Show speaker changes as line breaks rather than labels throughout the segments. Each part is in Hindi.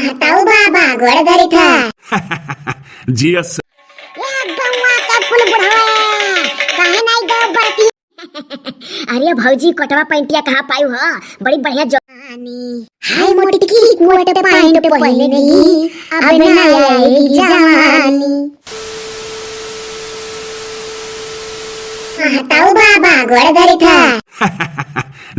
महताऊ बाबा गोड़ धरी था
जी अस
गौवा का फूल बुढ़ावा काहे नहीं गौ बरती अरे भौजी कोटवा पैंटिया कहाँ पायु हो बड़ी बढ़िया जवानी हाय मोटकी कोट पैंट पहले नहीं अब ना आएगी जवानी महताऊ बाबा गोड़ धरी था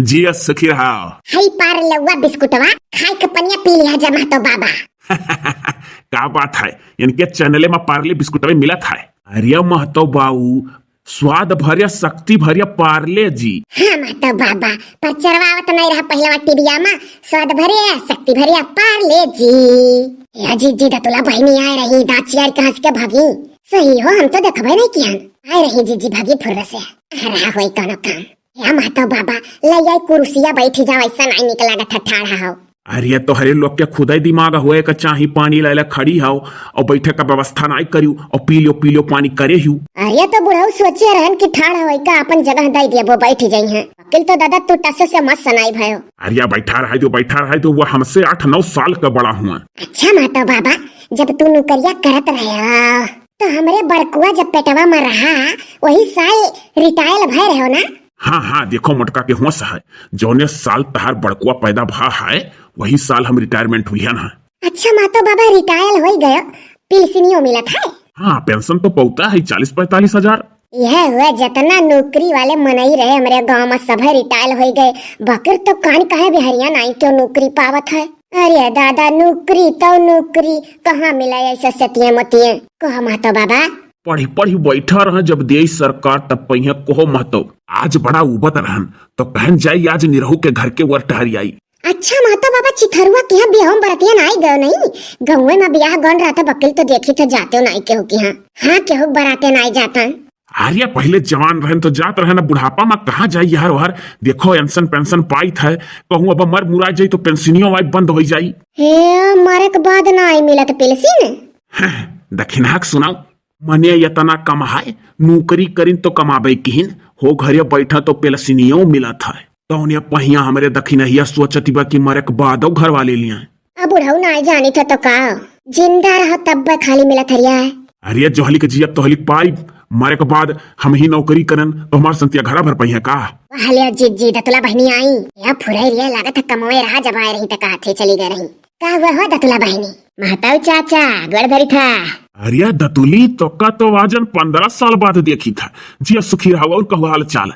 जी अस सुखी रहा
हाय पार लौवा बिस्कुटवा खाई के पनिया पी लिया जा महताऊ बाबा
क्या बात है इनके चैनले में पार्ले बिस्कुट में मिला था। अरे महतो बाऊ स्वाद भरिया शक्ति भरिया पार्ले जी।
हाँ महतो बाबा पर चरवावत नहीं रहा पहला टीबिया में स्वाद भरिया शक्ति भरिया पार्ले जी। या जी जी दतुला बहनी आ रही दांत चियार कहाँ से भागी सही हो हम तो देखबे नहीं किया आ रही जी जी भागी फुर्र से रहा होई कोनो काम या महतो बाबा ले आई कुर्सिया बैठी जाओ ऐसा नहीं निकला था ठाड़ा हो।
अरे तो हरे लोग के खुदा ही दिमाग होए का चाही पानी लाला खड़ी हाओ और बैठे का व्यवस्था नहीं करियो और पी लियो पानी करे हूँ।
अरे तो बुढ़ाऊ सोचे रहन कि ठाड़ होई का अपन जगह दई दिया वो बैठ जाई हैं वकील तो दादा तू टस से मत सनाई भयो।
अरे बैठा रहा तो वो हमसे 8-9 साल का बड़ा हुआ।
अच्छा माता बाबा जब तू नौकरिया करत रहे तो हमरे बड़कुआ जब पेटवा में रहा वही साल रिटायर भय रहो ना।
हाँ देखो मोटका के होश है जौने साल तहार बड़कुआ पैदा भा है वही साल हम रिटायरमेंट हुई है ना।
अच्छा माता बाबा रिटायर हो गए पेंशनियो मिला था।
हाँ पेंशन तो पौता है 40-45 हजार।
यह हुआ जितना नौकरी वाले मनई रहे हमारे गांव में सब रिटायर हो गए बकर तो कान कहे बिहारिया नहीं क्यों नौकरी पावत है। अरे दादा नौकरी तो नौकरी कहाँ मिला ऐसा सतिया मतिया कहा माता बाबा
पढ़ी बैठा रह जब दे सरकार तब पहिया कोहो महतो आज बड़ा उबत रहन तो कहन जाई आज निरहू के घर के वर टहरी आई।
अच्छा माता बाबा चिथरुआ के यहाँ बियाह बरतिया नहीं गयो नहीं गाँव में बियाह गन रहा था वकील तो देखी तो जाते हो नहीं केहू की हाँ केहू बराते नहीं जाता।
अरे पहले जवान रहन तो जात रहे ना बुढ़ापा में कहाँ जाई यार वहार देखो एंसन पेंशन पाई था कहूँ अब मर मुरा जाई तो पेंशनियों वाई बंद हो जाई।
हे मारे के बाद नहीं मिला तो पेंशन
दक्षिणाक सुनाओ मने यतना कमाए नौकरी करिन तो कमाबे किहिन हो घरे बैठा तो पेंशनियों मिला था तो उन्हें पहिया हमारे दक्षिणहिया सोचती बा कि मरे के बाद घर वाले लिया।
अब बुढ़ाऊ नहीं जानी था तो का जिंदा रहा तब खाली मिला थरिया।
अरे जोहली के जिया तोहली पाई मरे के बाद हम ही नौकरी करन तो हमार संतिया घरा भर पहिया का।
हाले जी दतुला बहनी आई या फुराई रिया लागत कमवे रहा जब आए रही तो कहा थे चली गई रही का हुआ हो दतुला बहनी महताऊ चाचा गोड़ धरी था।
अरे दतुली तो का तो आजन 15 साल बाद देखी था जिया सुखी रहा और कहू हाल चाल।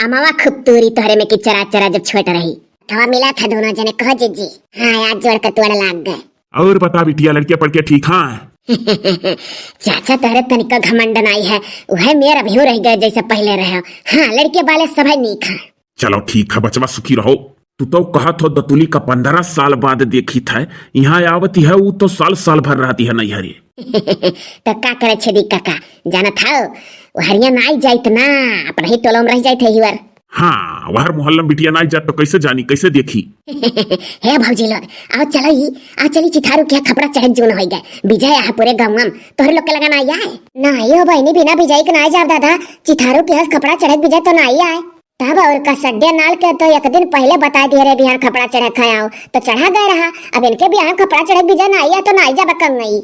अमावा खूब तूरी तोहरे में की चरा जब छोट रही थवा मिला था दोनों जने कह जी हाँ आज जोड़ कर तोड़ लाग गए।
और बता बिटिया लड़कियां पढ़ के ठीक हाँ
चाचा तोहरे तनिका घमंड नहीं है वह मेरा भी रह गए जैसे पहले रहे। हाँ लड़के वाले सब नीक है।
चलो ठीक है बचवा सुखी रहो। तू तो कहा तो दतुली का 15 साल बाद देखी था यहाँ आवती है वो तो साल भर रहती है नहीं हरी
तो का करे छेदी काका जाना था हरिया नहीं जाइत ना अपना ही टोलम रह जाइत है हिवर।
हाँ वहर मोहल्ला बिटिया नहीं जात तो कैसे जानी कैसे देखी
हे भौजी लोग आओ चलो ही आ चली चिथारू क्या खपड़ा चढ़ जोन हो गए विजय आ पूरे गाँव में तोहर लोग के लगा नहीं आए नहीं हो बहनी बिना विजय के नहीं जाओ दादा चिथारू के हंस खपड़ा चढ़ विजय तो नहीं आए तब और का सड्डे नाल के तो एक दिन पहले बता दिए रे बिहार खपड़ा चढ़ खाया तो चढ़ा गए रहा अब इनके बिहार खपड़ा चढ़ विजय नहीं आया तो नहीं जा बकम नहीं।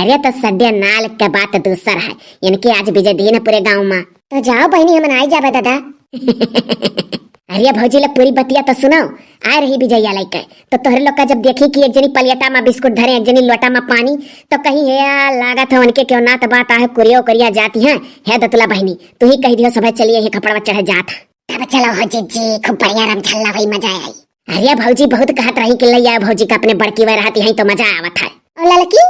अरे तो सड्डे नाल के बात दूसर है इनके आज विजय दिन पूरे गाँव में तो जाओ बहनी हम नहीं जावे दादा। अरे भौजी लोग पूरी बतिया तो सुनो आ रही विजया लेके तो तोहरे लोग का जब देखी कि एक जनी पलियटा में बिस्कुट धरे एक जनी लोटा में पानी तो कहीं है लागत है उनके क्यों ना तो बात है कुरिया जाती है दतुला बहनी तू ही कह दियो सब चलिए खपड़ा चढ़ जात तब चलो हो जी खूब बढ़िया रमझल्ला हुई मजा आई। अरे भौजी बहुत कहत रही कि लैया भौजी का अपने बड़की वह रहती है तो मजा आवत है और लड़की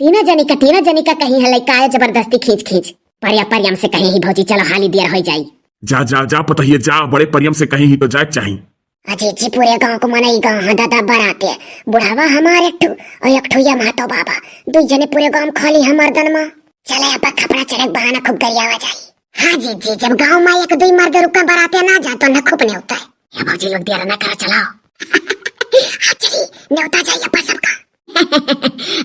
तीनों जनी का कहीं है लड़का जबरदस्ती खींच परियम से कहीं ही भौजी चलो हाली देर हो जाई।
जा पतहिए जा बड़े परियम से कहीं ही तो जाए चाहिए।
अजी जी पूरे गांव को मनई गांव दादा बराते बुढ़ावा हमारे एक ठू या महतो बाबा दो जने पूरे गांव खाली हमार दन में चले अब खपड़ा चढ़े बहाना खूब गरियावा जाई। हाँ जी जब गांव में एक दो मर्द रुका बराते ना जा तो न खूब नहीं होता है या भौजी लोग देर ना कर चलाओ चली न्योता जाइए अपन सबका।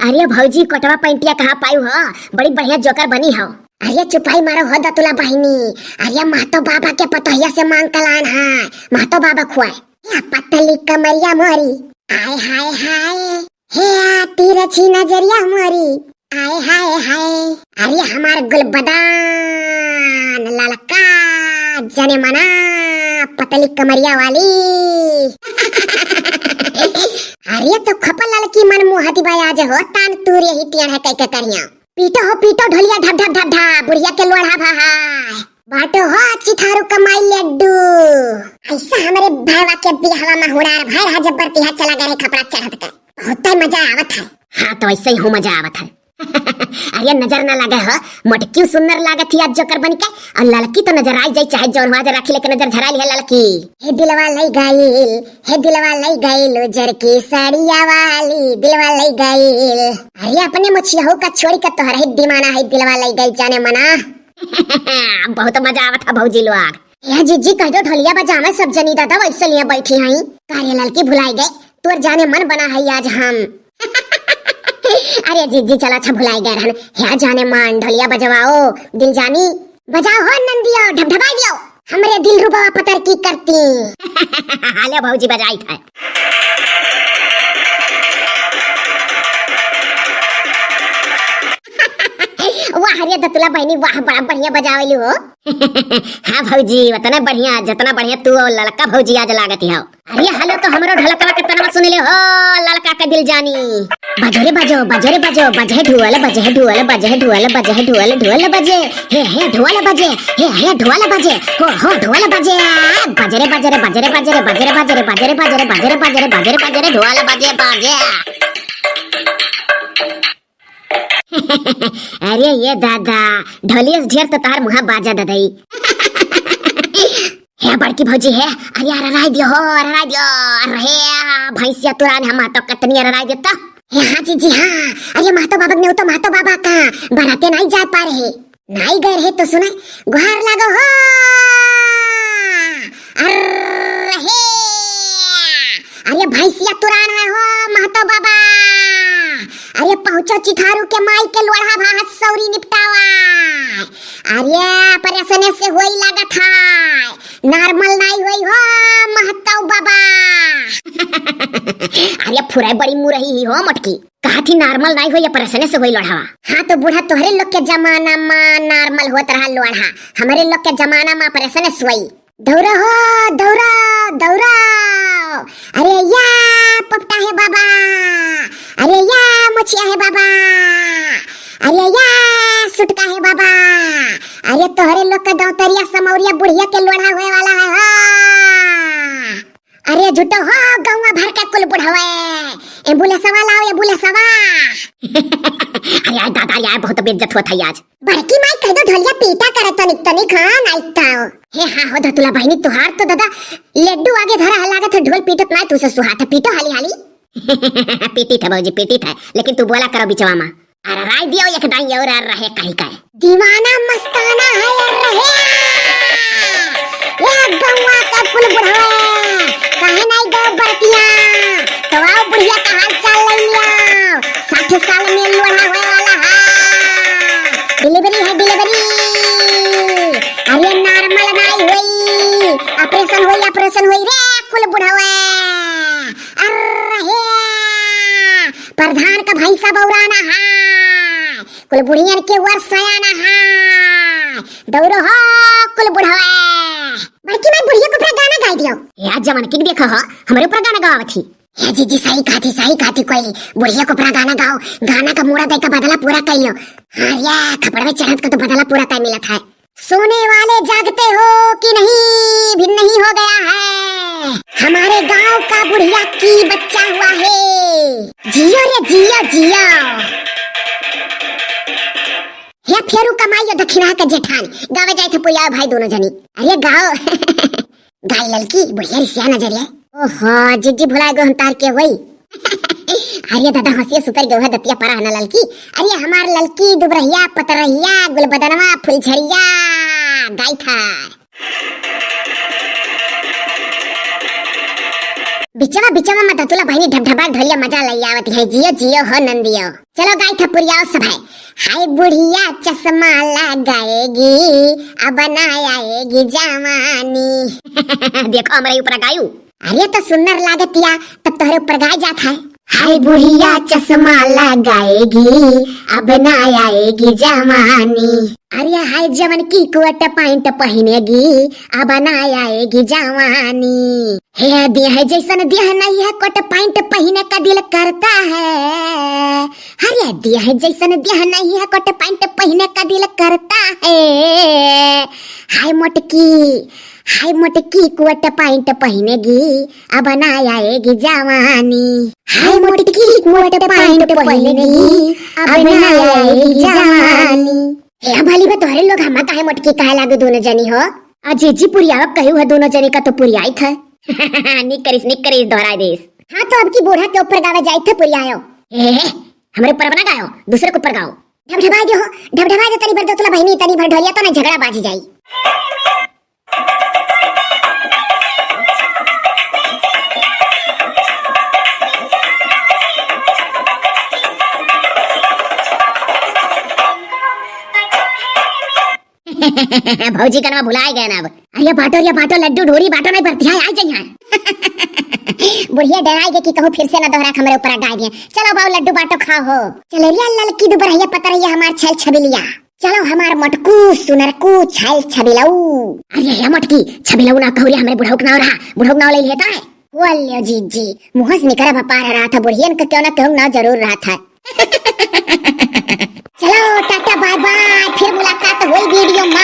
अरे भौजी कोटवा पैंटिया कहाँ पायु हो बड़ी बढ़िया जोकर बनी हो। अरे चुपाई मारो हो दतुला बहनी अरे महतो बाबा के पतोहिया से मांग कलान है महतो बाबा खुआए या पतली कमरिया मोरी आय हाय हाय हे आती रची नजरिया मोरी, आय हाय हाय अरे हमार गुलबदान ललका जने मना पतली कमरिया वाली अरे तो खपल लड़की मन मुहती बाई आज हो तान तूरे ही टियन है कई करिया पीटो ढोलिया ढप ढप ढप ढप बुढ़िया के लोढ़ा भाई बाटो हो चिथारू कमाई लड्डू ऐसा हमारे भाईवा के बिहावा में हुड़ार भाई हा जब्बर तिहा चला गए खपड़ा चढ़त के बहुत ही मजा आवत है। हाँ तो ऐसे ही हो मजा आवत है। अरे नजर ना लगे हो मोटकी सुंदर लागत थी आज जोकर बन के और लड़की तो नजर आई जाई चाहे जोर हुआ रखी लेके नजर झरा ली है लड़की। हे दिलवा लई गईल उजर की साड़िया वाली दिलवा लई गईल अरे अपने मुछिया का छोड़ी का तोहर ही दीवाना है दिलवा लई गईल जाने मना बहुत मजा आवत है भौजी लोग। यह जीजी कह दो ढोलिया बजा में सब जनी दादा वैसे लिए बैठी हई कार्य लड़की भुलाई गए तोर जाने मन बना है आज हम अरे जीजी चला अच्छा भुलाई गए रहन या जाने मान ढोलिया बजवाओ दिल जानी बजाओ हो नंदियो ढबढबाई दियो हमरे दिल रुबा पतर की करती हाले भौजी बजाई था। वाह रे दतुला बहनी वाह बड़ा बढ़िया बजावेली हो हाँ भौजी उतना बढ़िया जितना बढ़िया तू और लड़का भौजी आज लागती हो। अरे हेलो तो हमरो ढलकवा के तना सुन ले हो लड़का का दिल जानी बजरे बजो बजे ढोल बजे ढोल बजे हे ढोल बजे हे ढोल बजे हो ढोल बजे बजरे ढोल बजे अरे ये दादा ढोलिया ढेर तो तार मुहा बाजा ददई हे बड़की भौजी है अरे अरराय दियो अरे भैंसिया तुरान हम तो कतनी अरराय देता हाँ जीजी हाँ अरे महतो बाबा ने तो महतो बाबा का बनाते नहीं जा पा रहे नहीं गए रहे तो सुना गुहार लागो हो अरे भैंसिया तुरान है हो महतो बाबा अरे पहुंचो चिथारू के माई के लोढ़ा भात सौरी निपटावा अरे परेशानी से होई लागत है नॉर्मल नहीं होई हो महतो बाबा अरे फुराई बड़ी मुरही ही हो मटकी कहा थी नॉर्मल नहीं होई परेशानी से होई लोढ़ावा। हाँ तो बूढ़ा तोहरे लोग के जमाना में नॉर्मल होत रहा लोढ़ा हमारे लोग के जमाना में परेशानी से होई दौड़ा हो दौड़ा अरे या पपटा है बाबा अरे या मुछिया है बाबा अरे या सुटका है बाबा अरे तोहरे लोग का दौतरिया समौरिया बुढ़िया के लोढ़ा हुए वाला है हो अरे झूठो हो गौवा भर के कुल बुढ़ावे एम्बुलेंस वाला आओ एम्बुलेंस अरे दादा यार बहुत बेइज्जत होता है आज बड़की माई कह दो ढोलिया पीटा करे तनिक खान आइता हे हाँ हो धतुला बहनी तुहार तो दादा लड्डू आगे धरा लागत है ढोल पीटत ना तू से सुहाता पीटो हाली पीटी था भौजी पीटी था लेकिन तू बोला करो बिचवा में अरे राय दियो एक डाई और रहे कहीं का दीवाना मस्ताना है रहे ये गौवा का कुल बुढ़ावे काहे नहीं गो बरतिया तो आओ बुढ़िया का हाल चाल ले लिया 60 साल में लोढ़ा हुए वाला है डिलीवरी अरे नॉर्मल नहीं हुई ऑपरेशन हुई रे कुल बुढ़ावे अरे प्रधान का भैंसा बौराना है कुल बुढ़ियन के वर सयाना है दौड़ो हो कुल बुढ़ावे बड़की मैं बुढ़िया को पूरा गाना गा दियो यार जमान की देखो हो हमारे ऊपर गाना गावा थी ये जीजी सही कहती कोई बुढ़िया को पूरा गाना गाओ गाना का मूड़ा दे का बदला पूरा कर लो हाँ या खपड़ में चढ़त का तो बदला पूरा कर मिला था सोने वाले जागते हो कि नहीं भी नहीं हो गया है हमारे गांव का बुढ़िया की बच्चा हुआ है जियो रे जियो हे फेरू कमाइयो दक्षिणा का जेठान गावे जाए थे पुया भाई दोनों जनी अरे गाओ गाय ललकी बुढ़िया रिसिया नजरिया ओहो जिज्जी भुलाए गो हम तार के होई अरे दादा हंसिया सुतर गयो है दतिया परा है ना ललकी अरे हमार ललकी दुबरहिया पतरहिया गुलबदनवा फुलझरिया गाय था बिचवा में दतुला बहनी ढबढबा ढोलिया मजा लई आवत है जियो हो नंदियो चलो गाय था पुरियाओ सब है हाय बुढ़िया चश्मा लगाएगी अब बनाएगी जवानी देखो हमारे ऊपर गायू अरे तो सुंदर लागतिया, तब तोहरे ऊपर गाय जात है। हाय बुढ़िया चश्मा लगाएगी, अब ना आएगी जवानी। अरे हाय जवन की कोट पैंट पहनेगी, अब ना आएगी जवानी। हे दिया है जैसन दिया नहीं है, कोट पैंट पहने का दिल करता है। अरे दिया है जैसन दिया नहीं है, कोट पैंट पहने का दिल करता है। हाय मोटकी कोट पैंट पहनेगी, अब ना आएगी जवानी। हाय मोटकी कोट पैंट पहनेगी, अब ना आएगी जवानी। हे भली बा तोहरे लोग हमा काहे मोटकी काहे लागो दोनों जनी हो? अजी जी पुरिया कहू है दोनों जनी का तो पुरियाई था। निकरिस दोहराई देस। हाँ तो अब की बूढ़ा के ऊपर गावे जाई थे पुरियायो। ए हमरे ऊपर बना गायो, दूसरे के ऊपर गाओ। ढबढबाई दो तनी भर दो तोला बहिनी, तनी भर ढोलिया तो ना झगड़ा बाजी जाई। भौजी का नाम भुलाए गए ना अब। अरे बाटो लड्डू ढोरी बाटो नहीं भरती है, आ जाइए। बुढ़िया डराएगी कि कहूँ फिर से ना दोहरा हमारे ऊपर गाय दिए। चलो बाबू लड्डू बाटो खाओ हो। चलो रिया ललकी दुबरहिया पतरहिया हमार छल छबिलिया, चलो हमार मटकू सुनरकू छल छबिलऊ। अरे या मटकी छबिलऊ ना कहूरी हमारे बुढ़ऊ के नाम रहा, बुढ़ऊ नाम ले लेता है। बोलियो जी मुँह से निकरा बपार रहा था, बुढ़ियन का क्यों ना कहूँ ना जरूर रहा था। चलो टाटा बाय बाय, फिर मुलाकात हुई वीडियो में।